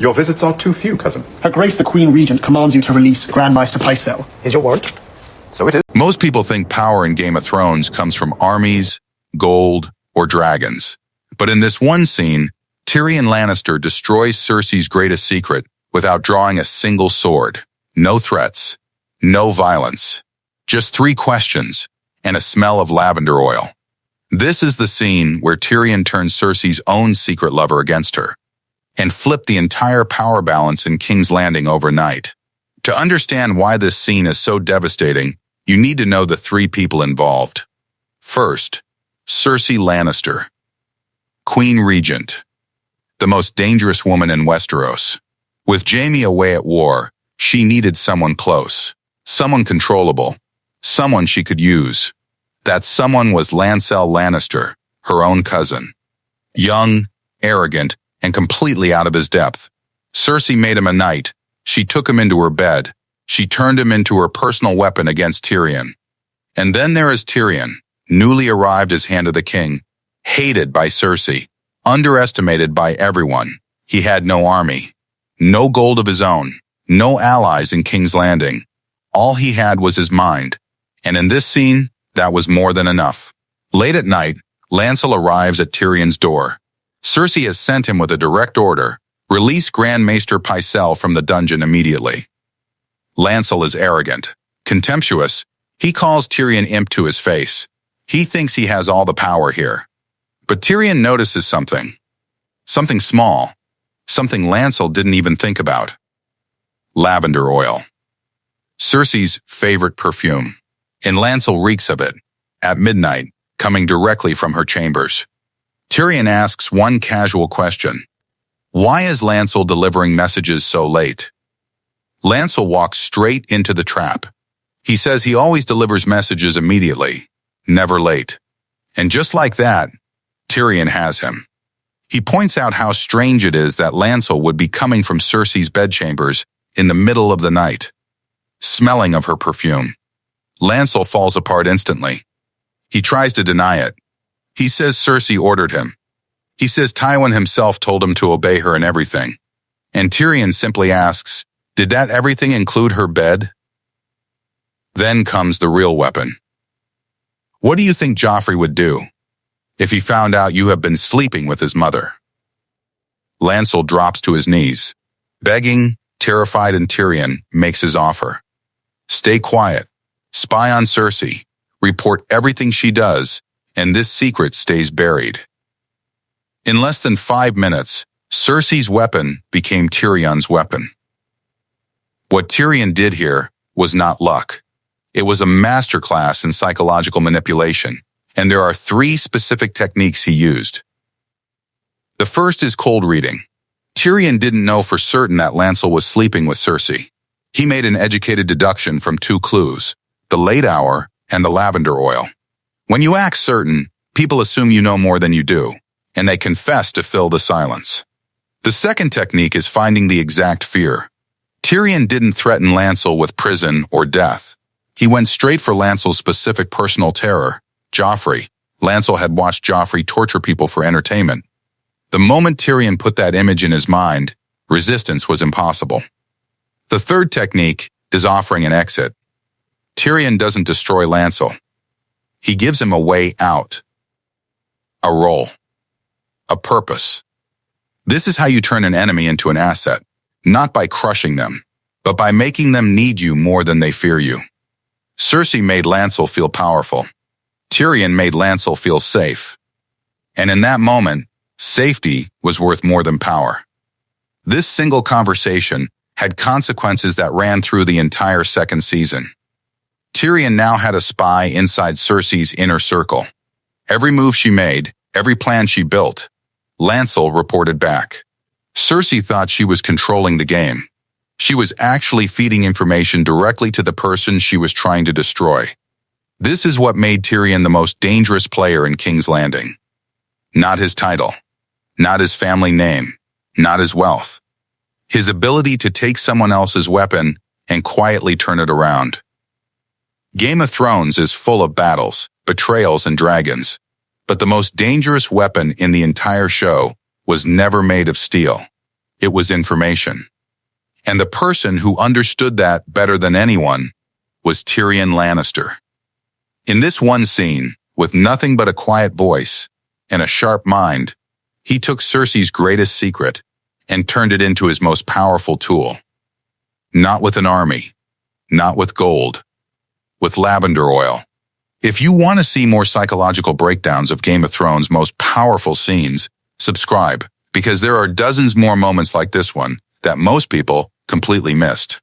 Your visits are too few, cousin. Her Grace the Queen Regent commands you to release Grand Maester Pycelle. Is your word? So it is. Most people think power in Game of Thrones comes from armies, gold, or dragons. But in this one scene, Tyrion Lannister destroys Cersei's greatest secret without drawing a single sword. No threats, no violence, just 3 questions and a smell of lavender oil. This is the scene where Tyrion turns Cersei's own secret lover against her and flipped the entire power balance in King's Landing overnight. To understand why this scene is so devastating, you need to know the 3 people involved. First, Cersei Lannister, Queen Regent, the most dangerous woman in Westeros. With Jaime away at war, she needed someone close, someone controllable, someone she could use. That someone was Lancel Lannister, her own cousin. Young, arrogant, and completely out of his depth. Cersei made him a knight. She took him into her bed. She turned him into her personal weapon against Tyrion. And then there is Tyrion, newly arrived as Hand of the King, hated by Cersei, underestimated by everyone. He had no army, no gold of his own, no allies in King's Landing. All he had was his mind. And in this scene, that was more than enough. Late at night, Lancel arrives at Tyrion's door. Cersei has sent him with a direct order: release Grand Maester Pycelle from the dungeon immediately. Lancel is arrogant, contemptuous. He calls Tyrion imp to his face. He thinks he has all the power here. But Tyrion notices something. Something small. Something Lancel didn't even think about. Lavender oil. Cersei's favorite perfume. And Lancel reeks of it. At midnight, coming directly from her chambers. Tyrion asks one casual question. Why is Lancel delivering messages so late? Lancel walks straight into the trap. He says he always delivers messages immediately, never late. And just like that, Tyrion has him. He points out how strange it is that Lancel would be coming from Cersei's bedchambers in the middle of the night, smelling of her perfume. Lancel falls apart instantly. He tries to deny it. He says Cersei ordered him. He says Tywin himself told him to obey her in everything. And Tyrion simply asks, did that everything include her bed? Then comes the real weapon. What do you think Joffrey would do if he found out you have been sleeping with his mother? Lancel drops to his knees. Begging, terrified, and Tyrion makes his offer. Stay quiet. Spy on Cersei. Report everything she does, and this secret stays buried. In less than 5 minutes, Cersei's weapon became Tyrion's weapon. What Tyrion did here was not luck. It was a masterclass in psychological manipulation, and there are 3 specific techniques he used. The first is cold reading. Tyrion didn't know for certain that Lancel was sleeping with Cersei. He made an educated deduction from 2 clues, the late hour and the lavender oil. When you act certain, people assume you know more than you do, and they confess to fill the silence. The second technique is finding the exact fear. Tyrion didn't threaten Lancel with prison or death. He went straight for Lancel's specific personal terror, Joffrey. Lancel had watched Joffrey torture people for entertainment. The moment Tyrion put that image in his mind, resistance was impossible. The third technique is offering an exit. Tyrion doesn't destroy Lancel. He gives him a way out. A role. A purpose. This is how you turn an enemy into an asset, not by crushing them, but by making them need you more than they fear you. Cersei made Lancel feel powerful. Tyrion made Lancel feel safe. And in that moment, safety was worth more than power. This single conversation had consequences that ran through the entire 2nd season. Tyrion now had a spy inside Cersei's inner circle. Every move she made, every plan she built, Lancel reported back. Cersei thought she was controlling the game. She was actually feeding information directly to the person she was trying to destroy. This is what made Tyrion the most dangerous player in King's Landing. Not his title, not his family name, not his wealth. His ability to take someone else's weapon and quietly turn it around. Game of Thrones is full of battles, betrayals, and dragons, but the most dangerous weapon in the entire show was never made of steel. It was information. And the person who understood that better than anyone was Tyrion Lannister. In this one scene, with nothing but a quiet voice and a sharp mind, he took Cersei's greatest secret and turned it into his most powerful tool. Not with an army, not with gold, with lavender oil. If you want to see more psychological breakdowns of Game of Thrones' most powerful scenes, subscribe, because there are dozens more moments like this one that most people completely missed.